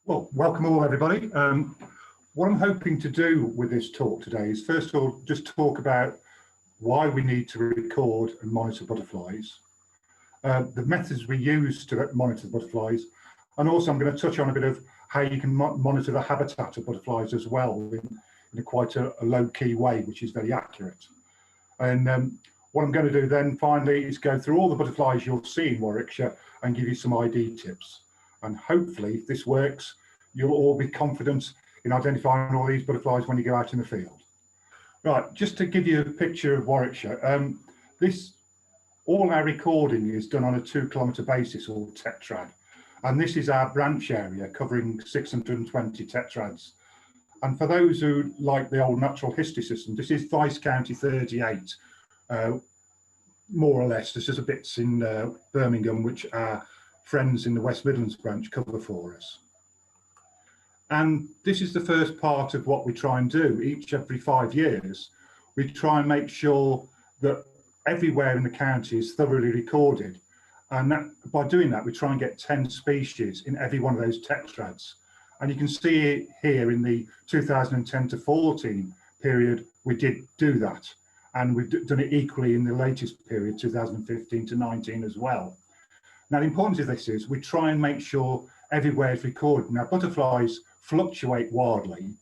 Well, welcome all, everybody. What I'm hoping to do with this talk today is, first of all, just talk about why we need to record and monitor butterflies, the methods we use to monitor butterflies, and also I'm going to touch on a bit of how you can monitor the habitat of butterflies as well in quite a low-key way, which is very accurate. And what I'm going to do then finally is go through all the butterflies you'll see in Warwickshire and give you some ID tips. And hopefully, if this works, you'll all be confident in identifying all these butterflies when you go out in the field. Right, just to give you a picture of Warwickshire, all our recording is done on a 2-kilometre basis, or tetrad. And this is our branch area covering 620 tetrads. And for those who like the old natural history system, this is Vice County 38, more or less. There's just a bits in Birmingham, which our friends in the West Midlands branch cover for us. And this is the first part of what we try and do. Every 5 years, we try and make sure that everywhere in the county is thoroughly recorded. And by doing that, we try and get 10 species in every one of those tetrads. And you can see it here in the 2010 to 14 period, we did do that. And we've done it equally in the latest period, 2015 to 19 as well. Now, the importance of this is we try and make sure everywhere is recorded. Now, butterflies fluctuate wildly,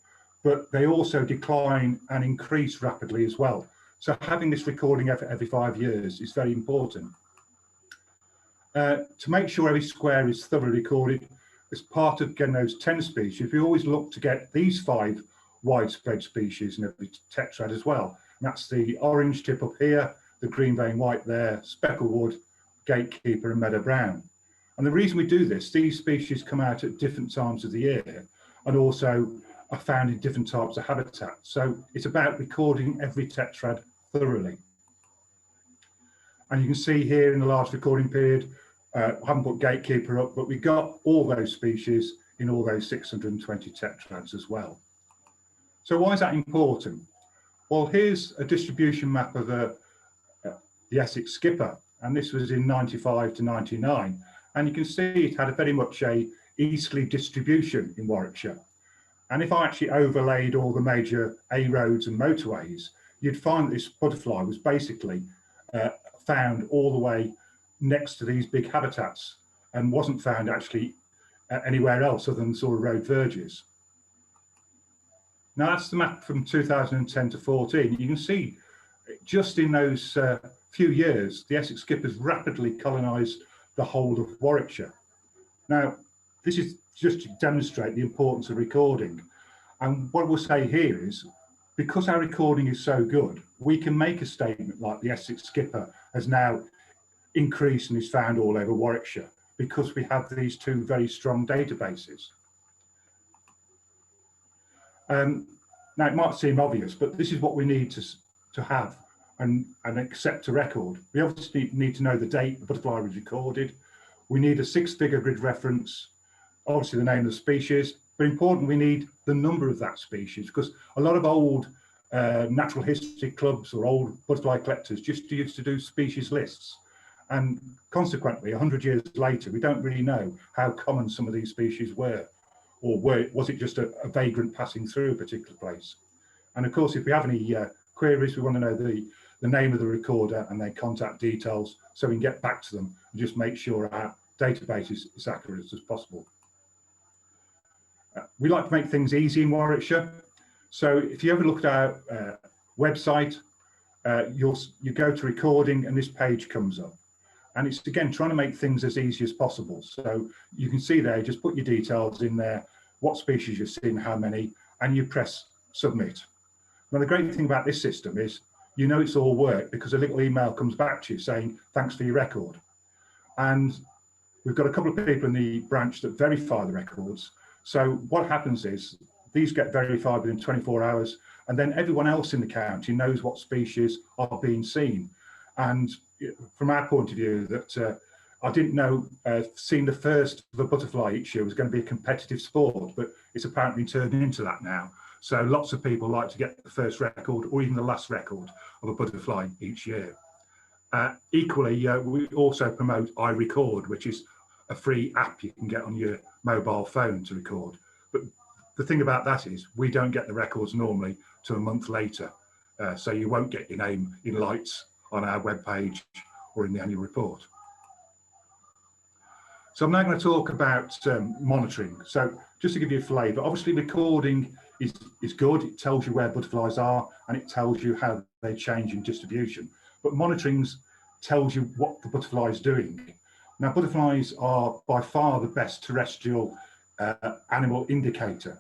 but they also decline and increase rapidly as well. So having this recording every 5 years is very important. To make sure every square is thoroughly recorded, as part of getting those 10 species, we always look to get these 5 widespread species in every tetrad as well. And that's the orange tip up here, the green vein white there, specklewood, gatekeeper and meadow brown. And the reason we do this, these species come out at different times of the year and also are found in different types of habitat. So it's about recording every tetrad thoroughly. And you can see here in the last recording period, I haven't put gatekeeper up, but we got all those species in all those 620 tetrads as well. So why is that important? Well, here's a distribution map of the Essex skipper. And this was in 95 to 99. And you can see it had very much a easterly distribution in Warwickshire. And if I actually overlaid all the major A roads and motorways, you'd find that this butterfly was basically found all the way next to these big habitats and wasn't found actually anywhere else other than sort of road verges. Now that's the map from 2010 to 14. You can see just in those few years, the Essex skippers rapidly colonised the whole of Warwickshire. Now, this is just to demonstrate the importance of recording. And what we'll say here is, because our recording is so good, we can make a statement like the Essex skipper has now increased and is found all over Warwickshire, because we have these 2 very strong databases. Now, it might seem obvious, but this is what we need to have and accept a record. We obviously need to know the date the butterfly was recorded. We need a 6-figure grid reference, obviously the name of the species, but important, we need the number of that species, because a lot of old natural history clubs or old butterfly collectors just used to do species lists. And consequently, 100 years later, we don't really know how common some of these species were, or was it just a vagrant passing through a particular place? And of course, if we have any queries, we want to know the name of the recorder and their contact details so we can get back to them and just make sure our database is as accurate as possible. We like to make things easy in Warwickshire. So if you ever look at our website, you go to recording and this page comes up. And it's, again, trying to make things as easy as possible. So you can see there, just put your details in there, what species you've seen, how many, and you press submit. Now, the great thing about this system is, you know it's all work because a little email comes back to you saying, thanks for your record. And we've got a couple of people in the branch that verify the records. So what happens is, these get verified within 24 hours, and then everyone else in the county knows what species are being seen. And from our point of view, that I didn't know seeing the first of a butterfly each year was going to be a competitive sport, but it's apparently turned into that now. So lots of people like to get the first record or even the last record of a butterfly each year. Equally, we also promote iRecord, which is a free app you can get on your mobile phone to record. But the thing about that is we don't get the records normally till a month later. So you won't get your name in lights on our webpage or in the annual report. So I'm now going to talk about monitoring. So just to give you a flavour, obviously recording is good. It tells you where butterflies are and it tells you how they change in distribution. But monitoring tells you what the butterfly is doing. Now, butterflies are by far the best terrestrial animal indicator.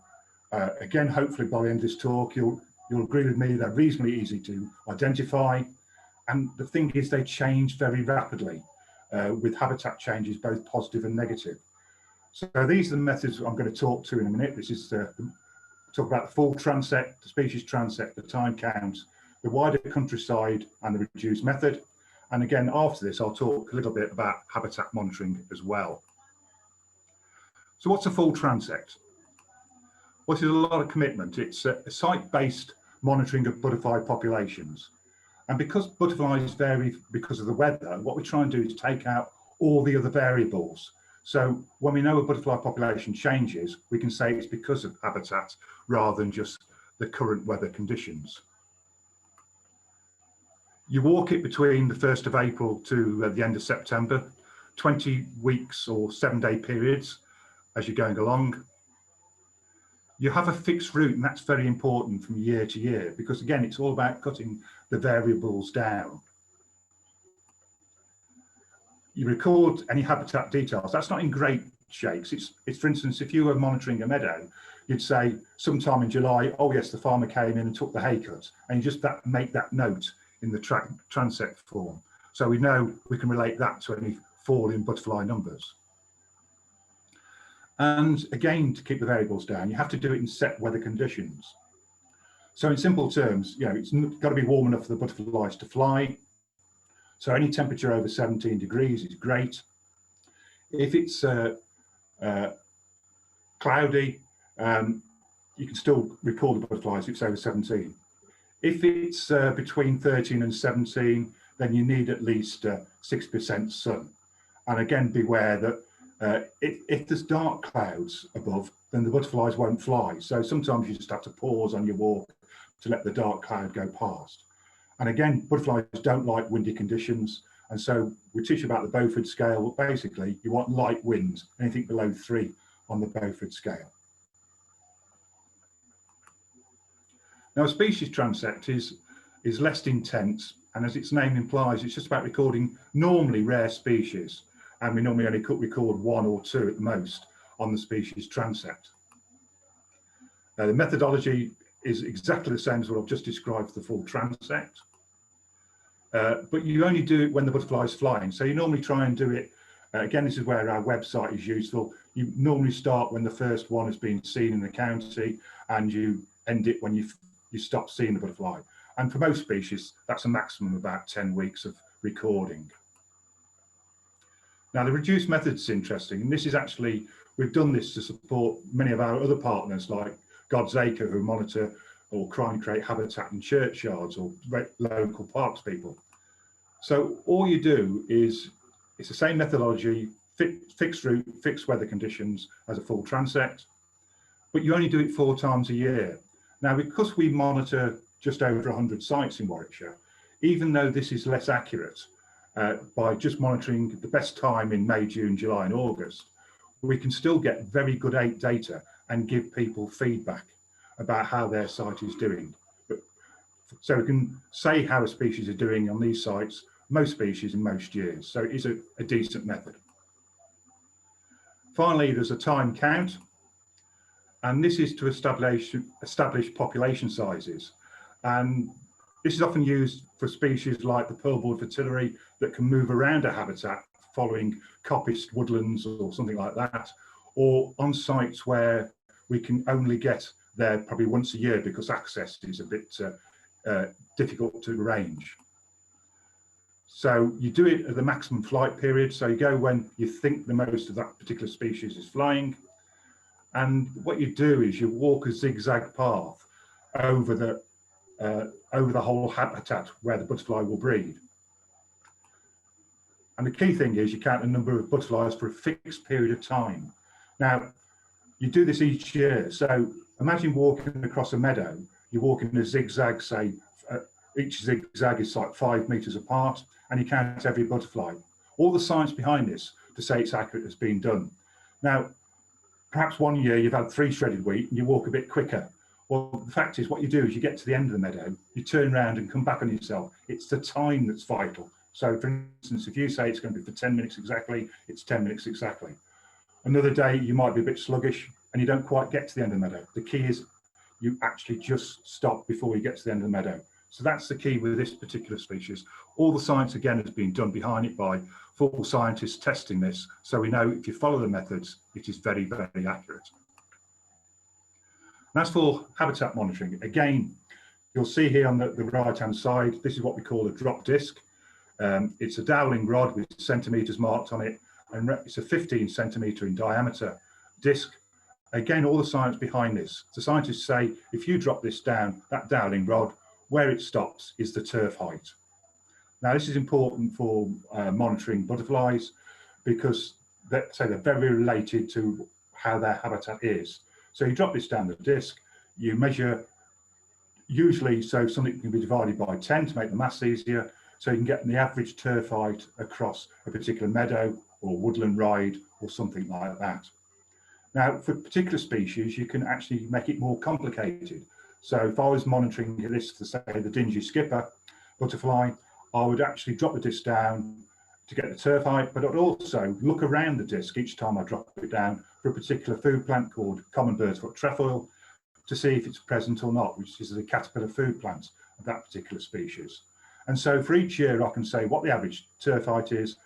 Again, hopefully by the end of this talk, you'll agree with me, they're reasonably easy to identify. And the thing is, they change very rapidly with habitat changes, both positive and negative. So these are the methods I'm going to talk to in a minute. This is talk about the full transect, the species transect, the time count, the wider countryside, and the reduced method. And again, after this, I'll talk a little bit about habitat monitoring as well. So what's a full transect? Well, it's a lot of commitment. It's a site-based monitoring of butterfly populations. And because butterflies vary because of the weather, what we try and do is take out all the other variables. So when we know a butterfly population changes, we can say it's because of habitat rather than just the current weather conditions. You walk it between the 1st of April to the end of September, 20 weeks or 7-day periods as you're going along. You have a fixed route, and that's very important from year to year, because again, it's all about cutting the variables down. You record any habitat details. That's not in great shapes. It's for instance, if you were monitoring a meadow, you'd say sometime in July, oh yes, the farmer came in and took the hay cut, and you just make that note in the transect form. So we know we can relate that to any fall in butterfly numbers. And again, to keep the variables down, you have to do it in set weather conditions. So in simple terms, it's got to be warm enough for the butterflies to fly. So any temperature over 17 degrees is great. If it's cloudy, you can still record the butterflies if it's over 17. If it's between 13 and 17, then you need at least 6% sun. And again, beware that if there's dark clouds above, then the butterflies won't fly. So sometimes you just have to pause on your walk to let the dark cloud go past. And again, butterflies don't like windy conditions. And so we teach about the Beaufort scale. Basically, you want light winds, anything below 3 on the Beaufort scale. Now, a species transect is less intense. And as its name implies, it's just about recording normally rare species. And we normally only record 1 or 2 at the most on the species transect. The methodology is exactly the same as what I've just described for the full transect. But you only do it when the butterfly is flying. So you normally try and do it, again, this is where our website is useful. You normally start when the first one has been seen in the county, and you end it when you stop seeing the butterfly. And for most species, that's a maximum of about 10 weeks of recording. Now, the reduced method's interesting, and this is actually, we've done this to support many of our other partners like God's Acre, who monitor or try and create habitat in churchyards or local parks people. So all you do is, it's the same methodology, fixed route, fixed weather conditions as a full transect, but you only do it 4 times a year. Now, because we monitor just over 100 sites in Warwickshire, even though this is less accurate, by just monitoring the best time in May, June, July and August, we can still get very good data and give people feedback about how their site is doing. So we can say how a species is doing on these sites, most species in most years. So it is a decent method. Finally, there's a time count, and this is to establish population sizes. And this is often used for species like the pearlboard fritillary that can move around a habitat following coppiced woodlands or something like that, or on sites where we can only get there probably once a year because access is a bit difficult to arrange. So you do it at the maximum flight period. So you go when you think the most of that particular species is flying. And what you do is you walk a zigzag path over the whole habitat where the butterfly will breed. And the key thing is you count the number of butterflies for a fixed period of time. Now, you do this each year. So imagine walking across a meadow. You're walking in a zigzag, say, each zigzag is like 5 meters apart, and you count every butterfly. All the science behind this to say it's accurate has been done. Now, perhaps one year you've had 3 shredded wheat and you walk a bit quicker. Well, the fact is what you do is you get to the end of the meadow, you turn around and come back on yourself. It's the time that's vital. So for instance, if you say it's going to be for 10 minutes exactly, it's 10 minutes exactly. Another day you might be a bit sluggish and you don't quite get to the end of the meadow. The key is you actually just stop before you get to the end of the meadow. So that's the key with this particular species. All the science again has been done behind it by full scientists testing this. So we know if you follow the methods, it is very, very accurate. And as for habitat monitoring, again, you'll see here on the right-hand side, this is what we call a drop disc. It's a doweling rod with centimeters marked on it, and it's a 15 centimeter in diameter disc. Again, all the science behind this. The scientists say, if you drop this down, that doweling rod, where it stops is the turf height. Now, this is important for monitoring butterflies because they're very related to how their habitat is. So you drop this down the disc, you measure usually so something can be divided by 10 to make the maths easier, so you can get the average turf height across a particular meadow or woodland ride or something like that. Now, for particular species, you can actually make it more complicated. So if I was monitoring this for, say, the dingy skipper butterfly, I would actually drop the disc down to get the turf height, but I'd also look around the disc each time I drop it down for a particular food plant called common bird's foot trefoil to see if it's present or not, which is a caterpillar food plant of that particular species. And so for each year, I can say what the average turf height is,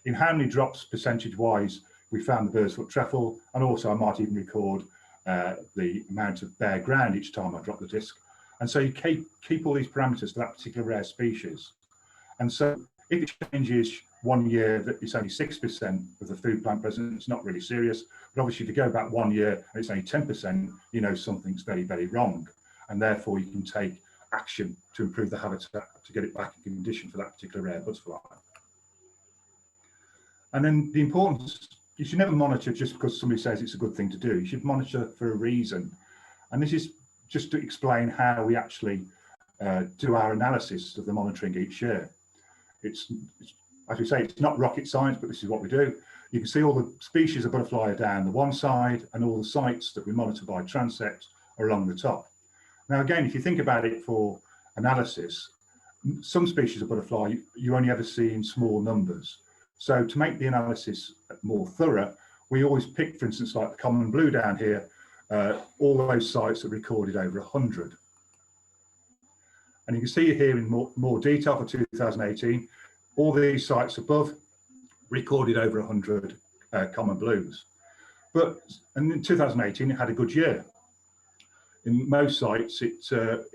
in how many drops percentage-wise we found the bird's foot trefoil, and also I might even record the amount of bare ground each time I drop the disc. And so you keep all these parameters for that particular rare species. And so if it changes one year that it's only 6% of the food plant present, it's not really serious. But obviously, if you go back 1 year and it's only 10%, you know something's very, very wrong. And therefore, you can take action to improve the habitat to get it back in condition for that particular rare butterfly. And then the importance, you should never monitor just because somebody says it's a good thing to do. You should monitor for a reason. And this is just to explain how we actually do our analysis of the monitoring each year. It's, as we say, it's not rocket science, but this is what we do. You can see all the species of butterfly are down the one side and all the sites that we monitor by transect are along the top. Now, again, if you think about it for analysis, some species of butterfly you only ever see in small numbers. So to make the analysis more thorough, we always pick, for instance, like the common blue down here, all those sites that recorded over 100. And you can see here in more detail for 2018, all these sites above recorded over 100 common blues. And in 2018, it had a good year. In most sites, when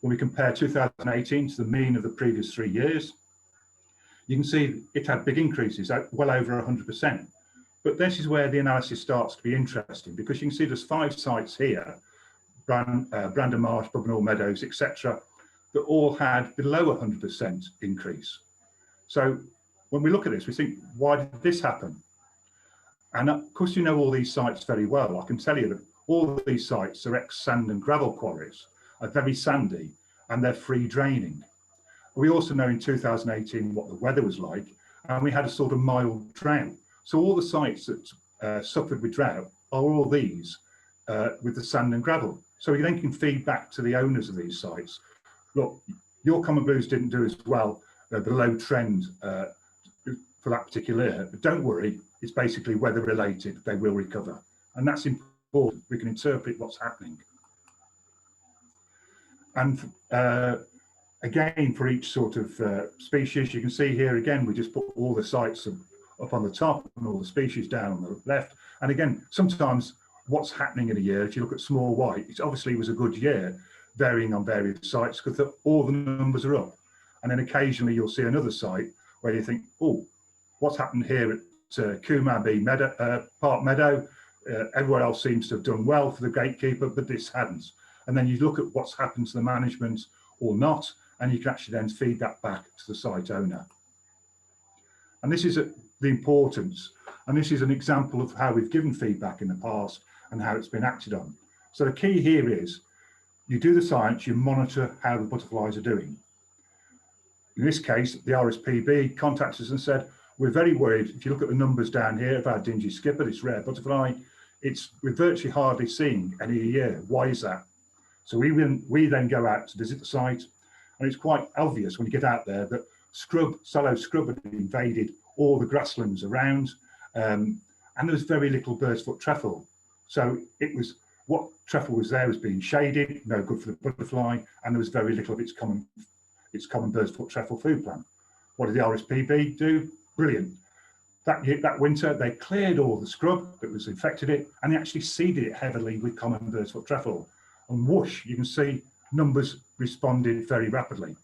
we compare 2018 to the mean of the previous 3 years, you can see it had big increases, well over 100%. But this is where the analysis starts to be interesting, because you can see there's 5 sites here, Brandon Marsh, Bubbenall Meadows, etc., that all had below 100% increase. So when we look at this, we think, why did this happen? And of course, you know all these sites very well. I can tell you that all of these sites are ex-sand and gravel quarries, are very sandy, and they're free draining. We also know in 2018 what the weather was like, and we had a sort of mild drought. So all the sites that suffered with drought are all these with the sand and gravel. So we then can feed back to the owners of these sites. Look, your common blues didn't do as well, below trend for that particular year, but don't worry, it's basically weather related, they will recover. And that's important, we can interpret what's happening. And again, for each sort of species, you can see here again, we just put all the sites up on the top and all the species down on the left. And again, sometimes what's happening in a year, if you look at small white, it obviously was a good year, varying on various sites because all the numbers are up. And then occasionally you'll see another site where you think, oh, what's happened here at Kumambi Meadow, Park Meadow? Everywhere else seems to have done well for the gatekeeper, but this hadn't. And then you look at what's happened to the management or not, and you can actually then feed that back to the site owner. And this is the importance. And this is an example of how we've given feedback in the past and how it's been acted on. So the key here is you do the science, you monitor how the butterflies are doing. In this case, the RSPB contacted us and said, we're very worried. If you look at the numbers down here of our dingy skipper, this rare butterfly, we're virtually hardly seeing any a year. Why is that? So we then go out to visit the site, and it's quite obvious when you get out there that sallow scrub had invaded all the grasslands around, and there was very little bird's foot trefoil. So what trefoil was there was being shaded, no good for the butterfly, and there was very little of its common bird's foot trefoil food plant. What did the RSPB do? Brilliant. That winter, they cleared all the scrub that was infected it, and they actually seeded it heavily with common bird's foot trefoil. And whoosh, you can see numbers responded very rapidly.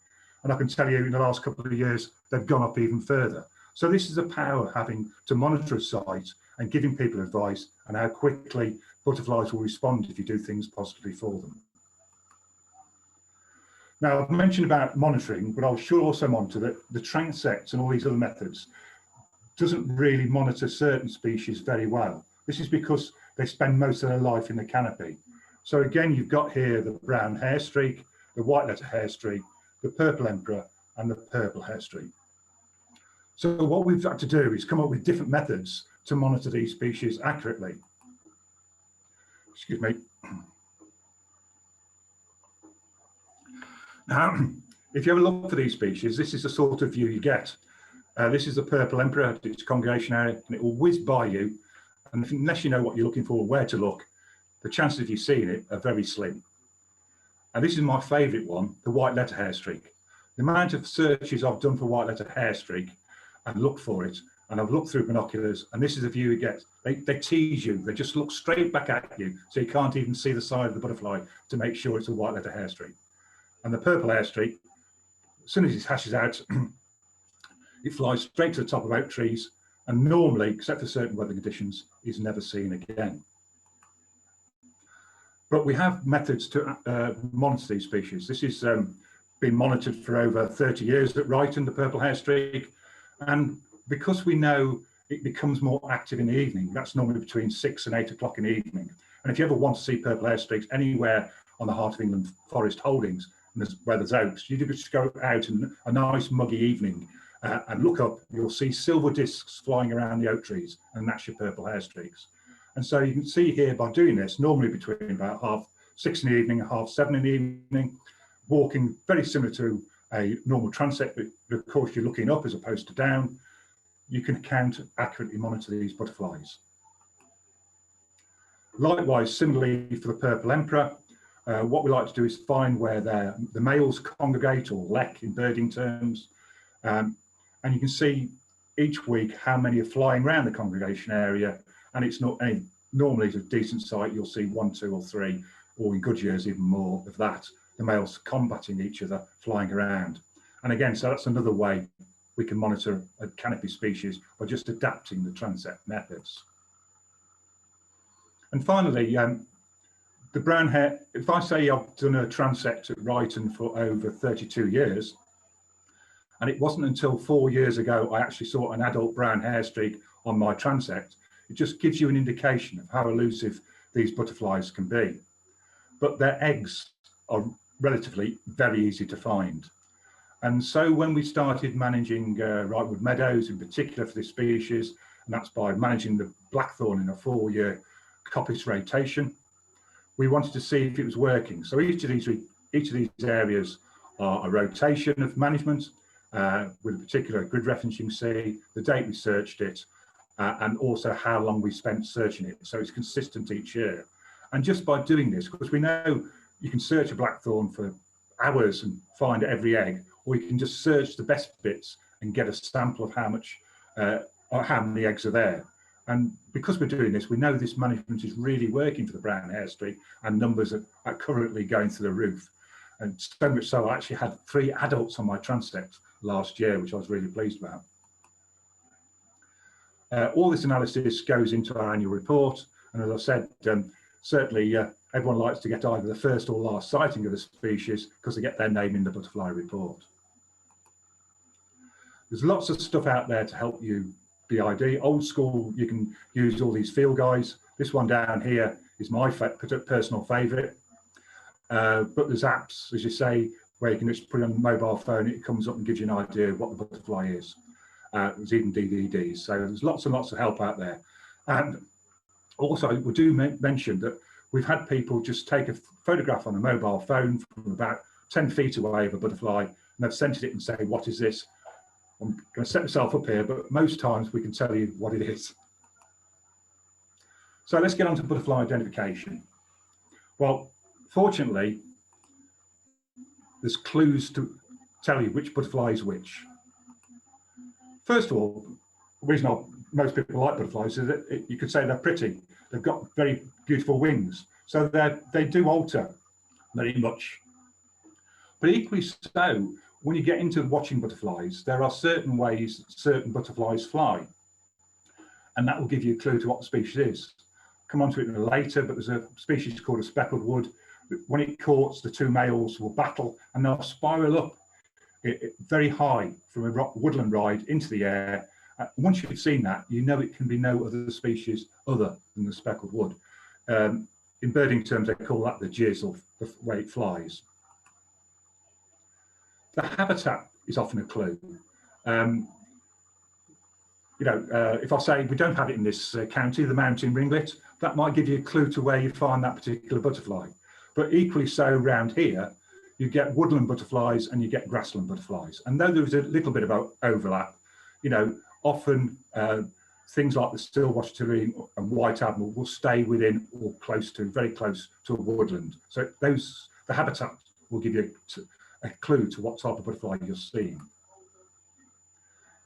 And I can tell you in the last couple of years, they've gone up even further. So this is the power of having to monitor a site and giving people advice and how quickly butterflies will respond if you do things positively for them. Now, I've mentioned about monitoring, but I should also monitor that the transects and all these other methods doesn't really monitor certain species very well. This is because they spend most of their life in the canopy. So again, you've got here the brown hair streak, the white letter hair streak, the purple emperor, and the purple hair streak. So what we've had to do is come up with different methods to monitor these species accurately. Excuse me. Now, if you have a look for these species, this is the sort of view you get. This is the purple emperor at its congregation area, and it will whiz by you. And unless you know what you're looking for, where to look, the chances of you seeing it are very slim. And this is my favourite one, the white letter hair streak. The amount of searches I've done for white letter hair streak and looked for it, and I've looked through binoculars, and this is the view you get. They tease you. They just look straight back at you, so you can't even see the side of the butterfly to make sure it's a white letter hair streak. And the purple hair streak, as soon as it hashes out, it flies straight to the top of oak trees, and normally, except for certain weather conditions, is never seen again. But we have methods to monitor these species. This has been monitored for over 30 years at Brighton, the purple hair streak. And because we know it becomes more active in the evening, that's normally between 6 and 8 o'clock in the evening. And if you ever want to see purple hair streaks anywhere on the Heart of England forest holdings, where there's oaks, you just go out in a nice muggy evening and look up, you'll see silver discs flying around the oak trees, and that's your purple hair streaks. And so you can see here by doing this, normally between about 6:30 in the evening and 7:30 in the evening, walking very similar to a normal transect, but of course you're looking up as opposed to down, you can accurately monitor these butterflies. Likewise, similarly for the purple emperor, what we like to do is find where the males congregate, or lek in birding terms, and you can see each week how many are flying around the congregation area, and it's not normally it's a decent sight. You'll see 1, 2, or 3, or in good years even more of that, the males combating each other, flying around. And again, so that's another way we can monitor a canopy species by just adapting the transect methods. And finally, the brown hair, if I say I've done a transect at Brighton for over 32 years, and it wasn't until 4 years ago I actually saw an adult brown hair streak on my transect, it just gives you an indication of how elusive these butterflies can be. But their eggs are relatively very easy to find. And so when we started managing Wrightwood Meadows, in particular for this species, and that's by managing the blackthorn in a 4-year coppice rotation, we wanted to see if it was working. So each of these areas are a rotation of management with a particular grid reference you can see, the date we searched it, and also how long we spent searching it. So it's consistent each year. And just by doing this, because we know you can search a blackthorn for hours and find every egg, or you can just search the best bits and get a sample of how many eggs are there. And because we're doing this, we know this management is really working for the brown hair streak, and numbers are currently going through the roof. And so much so, I actually had 3 adults on my transect last year, which I was really pleased about. All this analysis goes into our annual report. And as I said, certainly everyone likes to get either the first or last sighting of the species because they get their name in the butterfly report. There's lots of stuff out there to help you BID. Old school, you can use all these field guides. This one down here is my personal favorite. But there's apps, as you say, where you can just put it on a mobile phone, it comes up and gives you an idea of what the butterfly is. There's even DVDs, so there's lots and lots of help out there. And also, we do mention that we've had people just take a photograph on a mobile phone from about 10 feet away of a butterfly, and they've sent it and say, what is this? I'm going to set myself up here, but most times we can tell you what it is. So let's get on to butterfly identification. Well, fortunately, there's clues to tell you which butterfly is which. First of all, the reason most people like butterflies is that you could say they're pretty. They've got very beautiful wings. So they do alter very much. But equally so, when you get into watching butterflies, there are certain ways certain butterflies fly. And that will give you a clue to what the species is. Come on to it later, but there's a species called a speckled wood. When it courts, the two males will battle and they'll spiral up very high from a woodland ride into the air. Once you've seen that, you know it can be no other species other than the speckled wood. In birding terms, they call that the jizz, or the way it flies. The habitat is often a clue. If I say we don't have it in this county, the mountain ringlet, that might give you a clue to where you find that particular butterfly. But equally so around here, you get woodland butterflies and you get grassland butterflies. And though there's a little bit of overlap, often things like the still-watched tureen and white admiral will stay within or very close to a woodland. So the habitat will give you a clue to what type of butterfly you're seeing.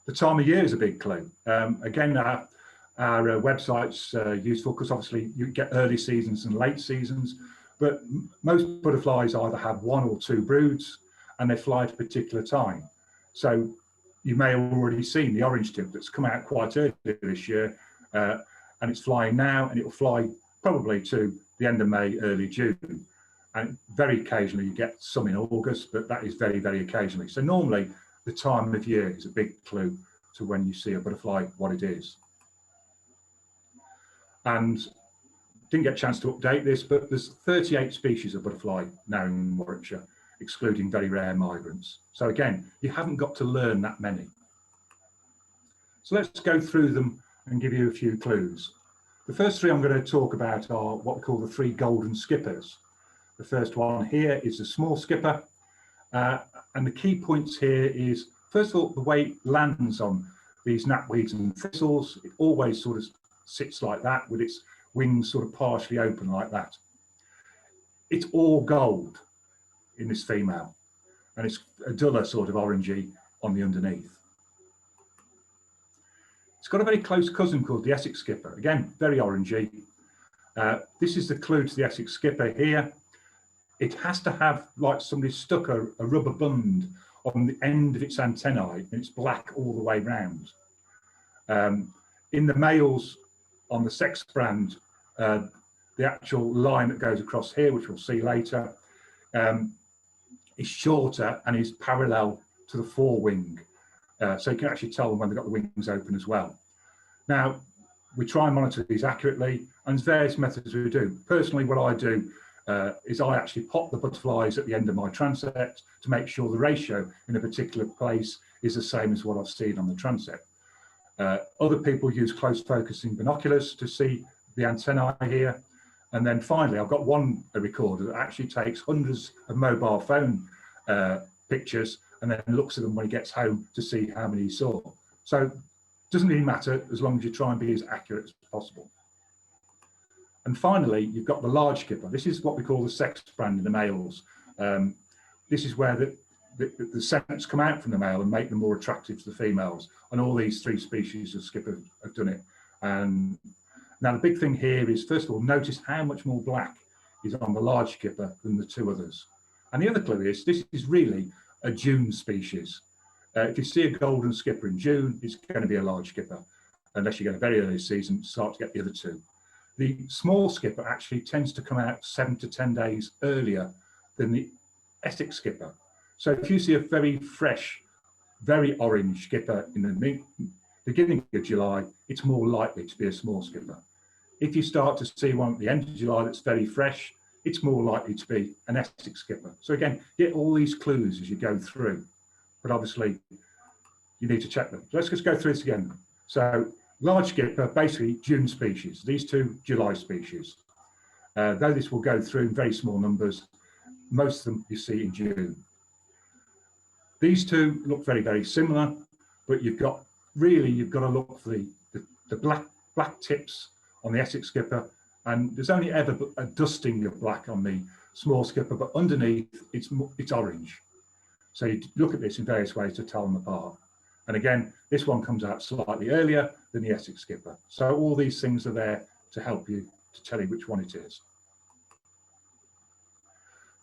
The time of year is a big clue. Again, our website's useful because obviously you get early seasons and late seasons, but most butterflies either have one or two broods and they fly at a particular time. So you may have already seen the orange tip that's come out quite early this year, and it's flying now, and it will fly probably to the end of May, early June. And very occasionally you get some in August, but that is very, very occasionally. So normally the time of year is a big clue to when you see a butterfly, what it is. And didn't get a chance to update this, but there's 38 species of butterfly now in Warwickshire, excluding very rare migrants. So again, you haven't got to learn that many. So let's go through them and give you a few clues. The first three I'm going to talk about are what we call the three golden skippers. The first one here is the small skipper. And the key points here is, first of all, the way it lands on these knapweeds and thistles. It always sort of sits like that with its wings sort of partially open like that. It's all gold in this female, and it's a duller sort of orangey on the underneath. It's got a very close cousin called the Essex skipper, again very orangey. This is the clue to the Essex skipper here. It has to have, like somebody stuck a rubber bund on the end of its antennae, and it's black all the way round. In the males on the sex brand, the actual line that goes across here, which we'll see later, is shorter and is parallel to the forewing. So you can actually tell them when they've got the wings open as well. Now, we try and monitor these accurately, and there's various methods we do. Personally, what I do is I actually pop the butterflies at the end of my transect to make sure the ratio in a particular place is the same as what I've seen on the transect. Other people use close focusing binoculars to see the antennae here. And then finally, I've got one recorder that actually takes hundreds of mobile phone pictures and then looks at them when he gets home to see how many he saw. So it doesn't really matter as long as you try and be as accurate as possible. And finally, you've got the large skipper. This is what we call the sex brand in the males. This is where the scents come out from the male and make them more attractive to the females. And all these three species of skipper have done it. And now the big thing here is, first of all, notice how much more black is on the large skipper than the two others. And the other clue is, this is really a June species. If you see a golden skipper in June, it's going to be a large skipper, unless you get a very early season, start to get the other two. The small skipper actually tends to come out 7 to 10 days earlier than the Essex skipper. So if you see a very fresh, very orange skipper in the beginning of July, it's more likely to be a small skipper. If you start to see one at the end of July that's very fresh, it's more likely to be an Essex skipper. So again, get all these clues as you go through, but obviously you need to check them. So let's just go through this again. So large skipper, basically June species, these two July species. Though this will go through in very small numbers, most of them you see in June. These two look very, very similar, but you've got to look for the black tips on the Essex skipper, and there's only ever a dusting of black on the small skipper, but underneath it's orange. So you look at this in various ways to tell them apart. And again, this one comes out slightly earlier than the Essex skipper. So all these things are there to help you to tell you which one it is.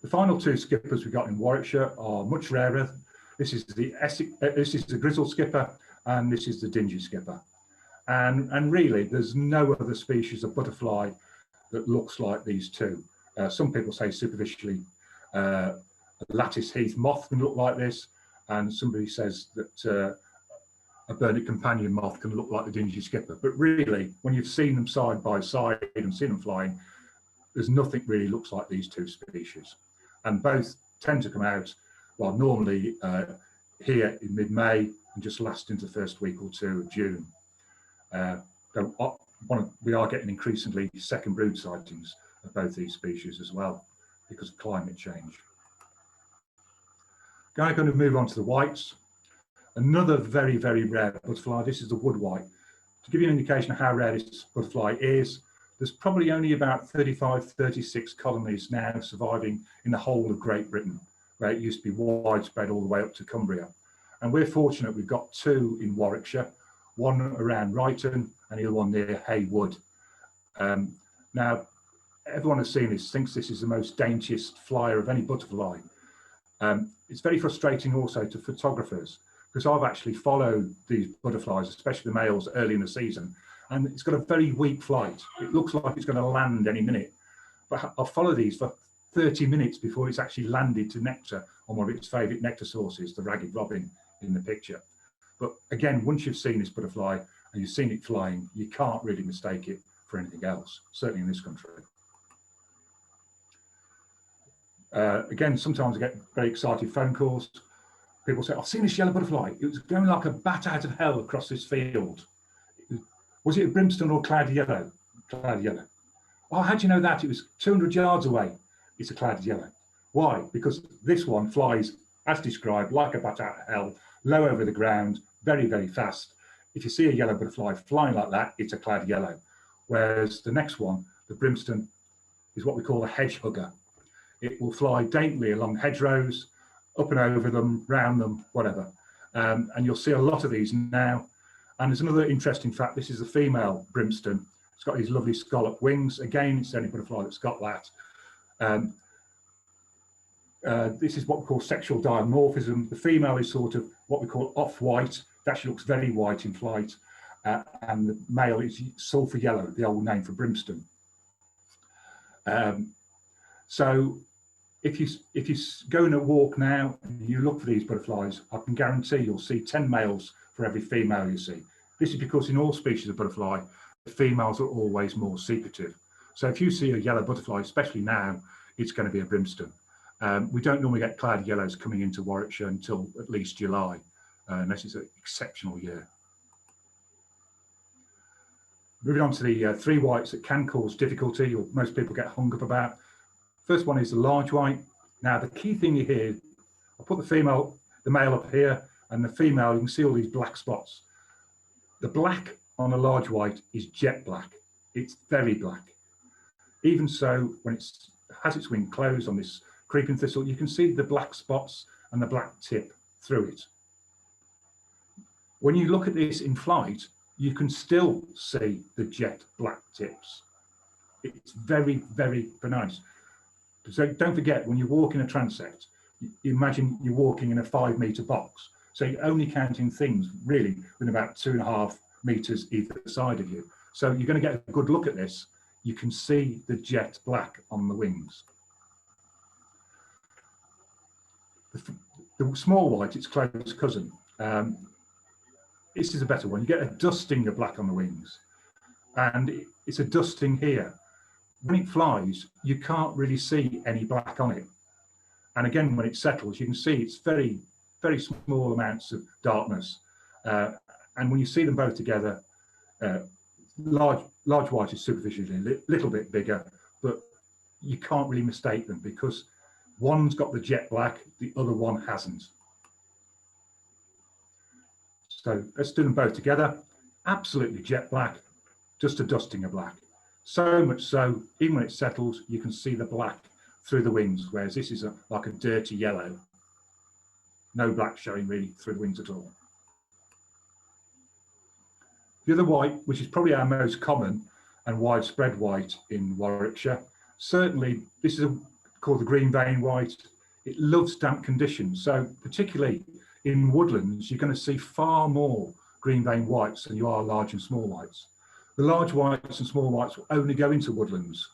The final two skippers we've got in Warwickshire are much rarer. This is the grizzle skipper, and this is the dingy skipper. And really, there's no other species of butterfly that looks like these two. Some people say superficially a lattice heath moth can look like this, and somebody says that a Burnet companion moth can look like the dingy skipper. But really, when you've seen them side by side and seen them flying, there's nothing really looks like these two species. And both tend to come out, well, normally here in mid-May and just last into the first week or two of June. We are getting increasingly second brood sightings of both these species as well because of climate change. Going to move on to the whites. Another very, very rare butterfly. This is the wood white. To give you an indication of how rare this butterfly is, there's probably only about 35, 36 colonies now surviving in the whole of Great Britain, where it used to be widespread all the way up to Cumbria. And we're fortunate we've got two in Warwickshire, one around Ryton and the other one near Haywood. Now, everyone has seen this, thinks this is the most daintiest flyer of any butterfly. It's very frustrating also to photographers, because I've actually followed these butterflies, especially the males, early in the season, and it's got a very weak flight. It looks like it's going to land any minute, but I'll follow these for 30 minutes before it's actually landed to nectar on one of its favourite nectar sources, the ragged robin in the picture. But again, once you've seen this butterfly and you've seen it flying, you can't really mistake it for anything else, certainly in this country. Again, sometimes I get very excited phone calls. People say, I've seen this yellow butterfly. It was going like a bat out of hell across this field. Was it a brimstone or clouded yellow? Clouded yellow. Oh, how do you know that? It was 200 yards away. It's a clouded yellow. Why? Because this one flies, as described, like a bat out of hell, low over the ground, very, very fast. If you see a yellow butterfly flying like that, it's a clouded yellow. Whereas the next one, the brimstone, is what we call a hedge hugger. It will fly daintily along hedgerows, up and over them, round them, whatever. And you'll see a lot of these now. And there's another interesting fact. This is a female brimstone. It's got these lovely scallop wings. Again, it's the only butterfly that's got that. This is what we call sexual dimorphism. The female is sort of what we call off-white. It actually looks very white in flight. And the male is sulphur yellow, the old name for brimstone. So if you go on a walk now and you look for these butterflies, I can guarantee you'll see 10 males for every female you see. This is because in all species of butterfly, the females are always more secretive. So if you see a yellow butterfly, especially now, it's going to be a brimstone. We don't normally get clouded yellows coming into Warwickshire until at least July, unless it's an exceptional year. Moving on to the three whites that can cause difficulty, or most people get hung up about. First one is the large white. Now, the key thing here, I'll put the male up here, and the female, you can see all these black spots. The black on a large white is jet black. It's very black. Even so, when it has its wing closed on this creeping thistle, you can see the black spots and the black tip through it. When you look at this in flight, you can still see the jet black tips. It's very, very pronounced. So don't forget, when you walk in a transect, you imagine you're walking in a 5-meter box. So you're only counting things really within about 2.5 meters either side of you. So you're going to get a good look at this. You can see the jet black on the wings. The small white, its close cousin. this is a better one. You get a dusting of black on the wings, and it's a dusting here. When it flies, you can't really see any black on it. And again, when it settles, you can see it's very, very small amounts of darkness. And when you see them both together, large white is superficially a little bit bigger, but you can't really mistake them because one's got the jet black, the other one hasn't. So let's do them both together. Absolutely jet black, just a dusting of black. So much so, even when it settles, you can see the black through the wings, whereas this is like a dirty yellow. No black showing really through the wings at all. The other white, which is probably our most common and widespread white in Warwickshire, certainly this is called the green vein white. It loves damp conditions. So particularly in woodlands, you're going to see far more green vein whites than you are large and small whites. The large whites and small whites will only go into woodlands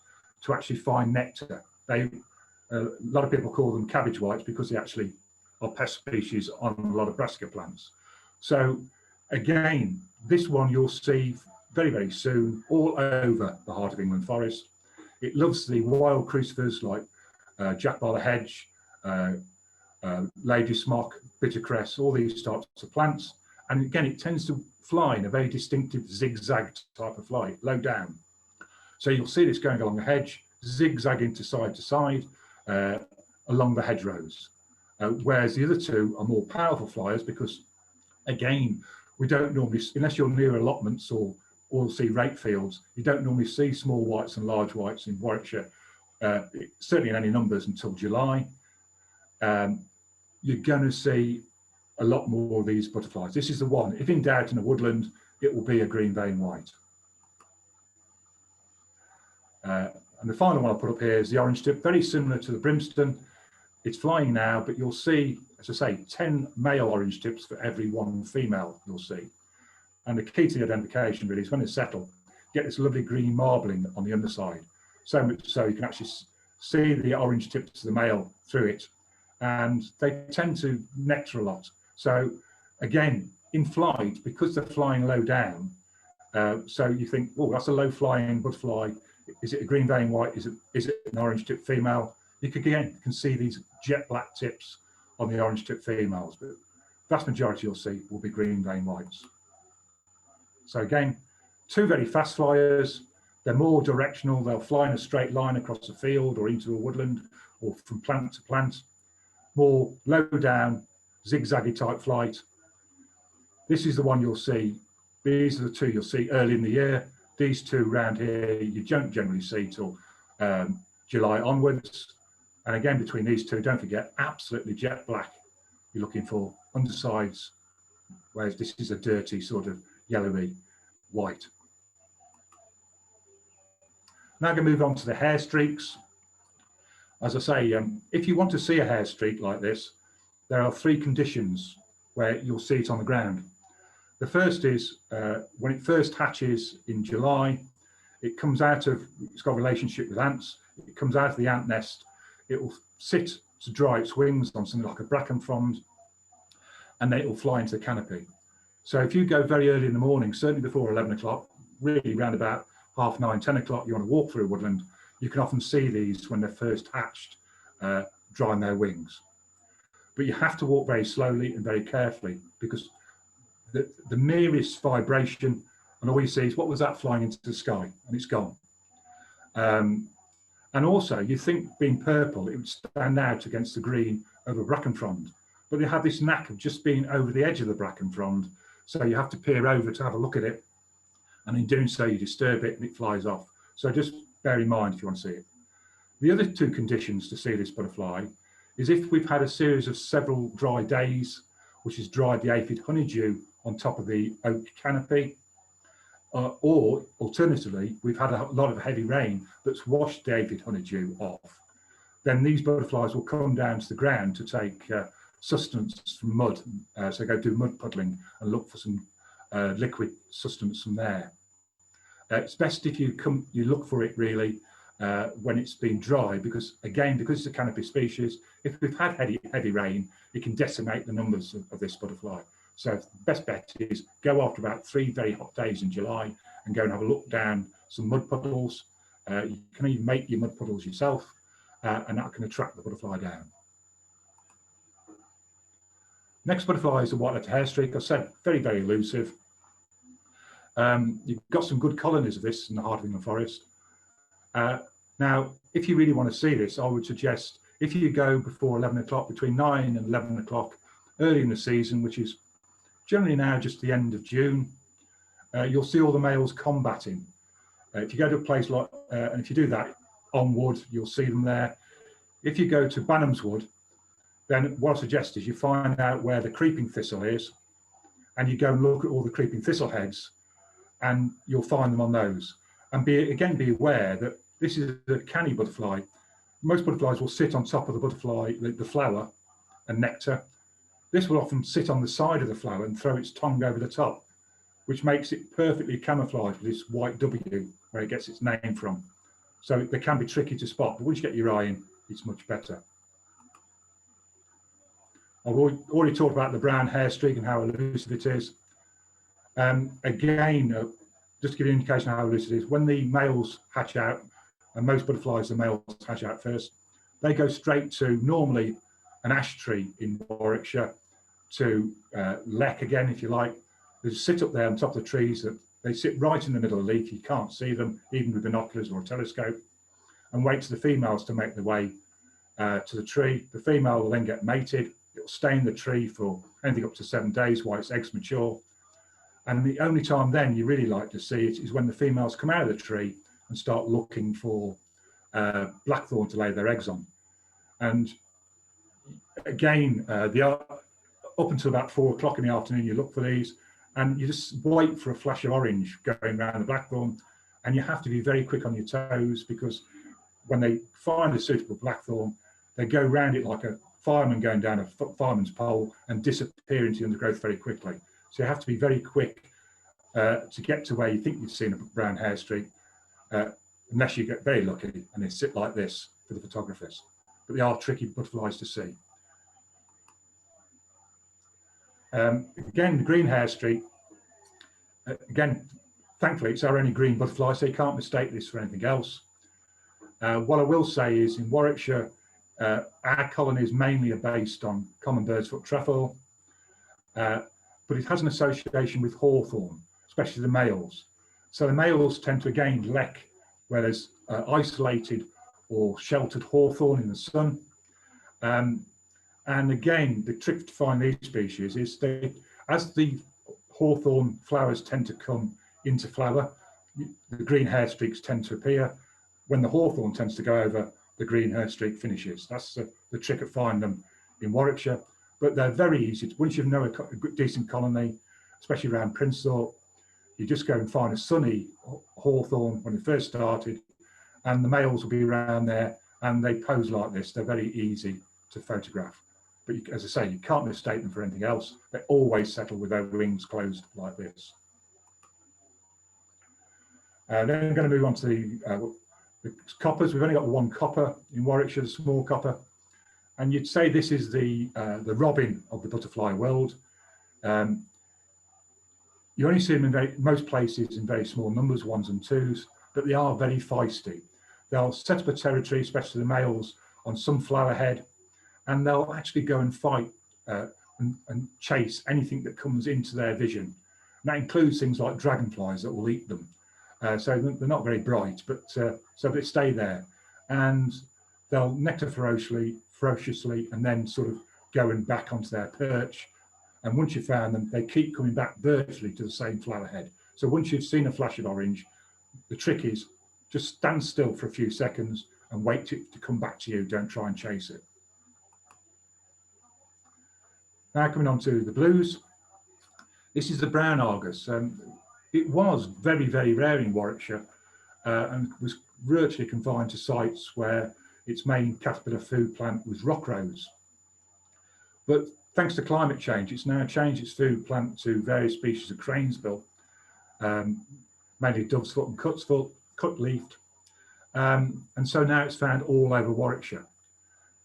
to actually find nectar. A lot of people call them cabbage whites because they actually are pest species on a lot of brassica plants. So again, this one you'll see very, very soon all over the Heart of England forest. It loves the wild crucifers like Jack by the Hedge, Lady Smock, Bittercress, all these types of plants. And again, it tends to fly in a very distinctive zigzag type of flight, low down. So you'll see this going along the hedge, zigzagging to side along the hedgerows. Whereas the other two are more powerful flyers because, again, we don't normally, unless you're near allotments or see rape fields, you don't normally see small whites and large whites in Warwickshire, certainly in any numbers until July. You're going to see a lot more of these butterflies. This is the one. If in doubt in a woodland, it will be a green vein white. And the final one I'll put up here is the orange tip, very similar to the brimstone. It's flying now, but you'll see, as I say, 10 male orange tips for every one female you'll see. And the key to the identification really is when they settle, get this lovely green marbling on the underside. So much so you can actually see the orange tips of the male through it. And they tend to nectar a lot. So again, in flight, because they're flying low down, so you think, oh, that's a low flying butterfly. Is it a green vein white? Is it an orange tip female? You can see these jet black tips on the orange tip females, but vast majority you'll see will be green vein whites. So again, two very fast flyers. They're more directional. They'll fly in a straight line across a field or into a woodland or from plant to plant. More low down, zigzaggy type flight. This is the one you'll see. These are the two you'll see early in the year. These two round here, you don't generally see till July onwards. And again, between these two, don't forget, absolutely jet black. You're looking for undersides, whereas this is a dirty sort of yellowy white. Now I'm going to move on to the hair streaks. As I say, if you want to see a hair streak like this, there are three conditions where you'll see it on the ground. The first is when it first hatches in July, it comes out of, it's got a relationship with ants, it comes out of the ant nest, it will sit to dry its wings on something like a bracken frond, and then it will fly into the canopy. So if you go very early in the morning, certainly before 11 o'clock, really around about 9:30, 10 o'clock, you want to walk through a woodland, you can often see these when they're first hatched, drying their wings. But you have to walk very slowly and very carefully because the merest vibration, and all you see is what was that flying into the sky, and it's gone. And also, you think being purple, it would stand out against the green of a bracken frond, but they have this knack of just being over the edge of the bracken frond, so you have to peer over to have a look at it, and in doing so, you disturb it and it flies off. So just bear in mind if you want to see it. The other two conditions to see this butterfly is if we've had a series of several dry days, which has dried the aphid honeydew on top of the oak canopy, or alternatively, we've had a lot of heavy rain that's washed the aphid honeydew off, then these butterflies will come down to the ground to take sustenance from mud. So go do mud puddling and look for some liquid sustenance from there. It's best if you look for it really when it's been dry, because again, because it's a canopy species, if we've had heavy rain, it can decimate the numbers of this butterfly. So the best bet is go after about 3 very hot days in July and go and have a look down some mud puddles. You can even make your mud puddles yourself, and that can attract the butterfly down. Next butterfly is the white-legged hair streak. I said very, very elusive. You've got some good colonies of this in the heart of England forest. Now, if you really want to see this, I would suggest if you go before 11 o'clock, between 9 and 11 o'clock, early in the season, which is generally now just the end of June, you'll see all the males combating. If you go to a place like, and if you do that on wood, you'll see them there. If you go to Banham's Wood, then what I suggest is you find out where the creeping thistle is, and you go and look at all the creeping thistle heads, and you'll find them on those. And be aware that this is a canny butterfly. Most butterflies will sit on top of the butterfly, the flower and nectar. This will often sit on the side of the flower and throw its tongue over the top, which makes it perfectly camouflaged with this white W where it gets its name from. So they can be tricky to spot, but once you get your eye in, it's much better. I've already talked about the brown hair streak and how elusive it is. Again, just to give you an indication of how elusive it is, when the males hatch out, and most butterflies, the males hatch out first, they go straight to normally an ash tree in Warwickshire, to Leck again, if you like. They sit up there on top of the trees, that they sit right in the middle of the leaf. You can't see them, even with binoculars or a telescope, and wait for the females to make their way to the tree. The female will then get mated. It'll stay in the tree for anything up to 7 days while its eggs mature. And the only time then you really like to see it is when the females come out of the tree and start looking for blackthorn to lay their eggs on. And again, up until about 4 o'clock in the afternoon, you look for these, and you just wait for a flash of orange going around the blackthorn. And you have to be very quick on your toes, because when they find a suitable blackthorn, they go round it like a fireman going down a fireman's pole and disappear into the undergrowth very quickly. So you have to be very quick to get to where you think you've seen a brown hair streak, unless you get very lucky and they sit like this for the photographers. But they are tricky butterflies to see. Again, the green hair streak, again, thankfully it's our only green butterfly, so you can't mistake this for anything else. What I will say is in Warwickshire, our colonies mainly are based on common bird's foot trefoil, but it has an association with hawthorn, especially the males. So the males tend to, again, Leck, where there's isolated or sheltered hawthorn in the sun. And again, the trick to find these species is as the hawthorn flowers tend to come into flower, the green hair streaks tend to appear. When the hawthorn tends to go over, the green hair streak finishes. That's the trick of finding them in Warwickshire. But they're very easy. Once you know a decent colony, especially around Princethorpe, you just go and find a sunny hawthorn when it first started, and the males will be around there, and they pose like this. They're very easy to photograph. But as I say, you can't mistake them for anything else. They always settle with their wings closed like this. Then I'm going to move on to the coppers. We've only got one copper in Warwickshire, the small copper. And you'd say this is the robin of the butterfly world. You only see them in most places in very small numbers, 1s and 2s, but they are very feisty. They'll set up a territory, especially the males, on some flower head, and they'll actually go and fight and chase anything that comes into their vision. And that includes things like dragonflies that will eat them. So they're not very bright, but so they stay there, and they'll nectar ferociously, and then sort of go and back onto their perch. And once you've found them, they keep coming back virtually to the same flower head. So once you've seen a flash of orange, the trick is just stand still for a few seconds and wait to come back to you. Don't try and chase it. Now coming on to the blues. This is the brown argus. It was very, very rare in Warwickshire and was virtually confined to sites where its main caterpillar food plant was rock rose. But thanks to climate change, it's now changed its food plant to various species of cranesbill, mainly dove's foot and cut-leafed. And so now it's found all over Warwickshire.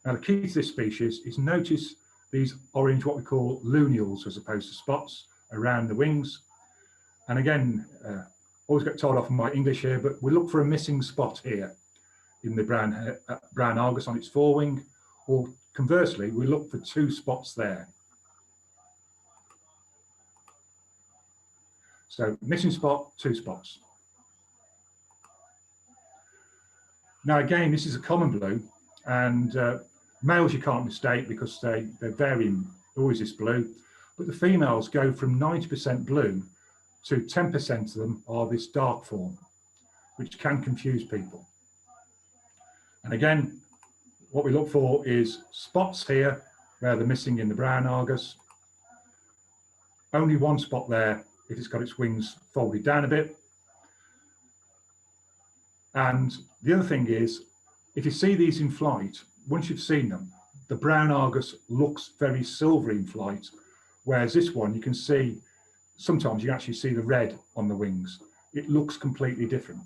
Now the key to this species is notice these orange, what we call luneals, as opposed to spots around the wings. And again, always get told off in my English here, but we look for a missing spot here in the brown Argus on its forewing, or conversely, we look for 2 spots there. So missing spot, 2 spots. Now again, this is a common blue, and males you can't mistake because they're varying, always this blue, but the females go from 90% blue to 10% of them are this dark form, which can confuse people. And again, what we look for is spots here where they're missing in the brown Argus. Only 1 spot there if it's got its wings folded down a bit. And the other thing is, if you see these in flight, once you've seen them, the brown Argus looks very silvery in flight, whereas this one, you can see, sometimes you can actually see the red on the wings. It looks completely different.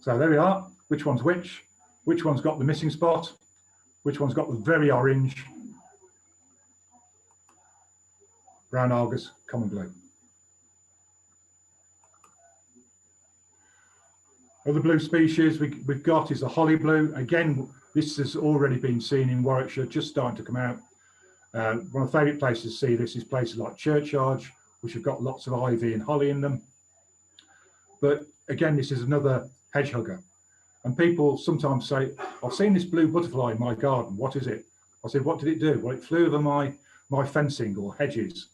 So there we are. Which one's which? Which one's got the missing spot? Which one's got the very orange? Brown Argus, common blue. Other blue species we've got is the holly blue. Again, this has already been seen in Warwickshire, just starting to come out. One of the favourite places to see this is places like churchyards, which have got lots of ivy and holly in them. But again, this is another hedge hugger. And people sometimes say, I've seen this blue butterfly in my garden, what is it? I said, what did it do? Well, it flew over my fencing or hedges.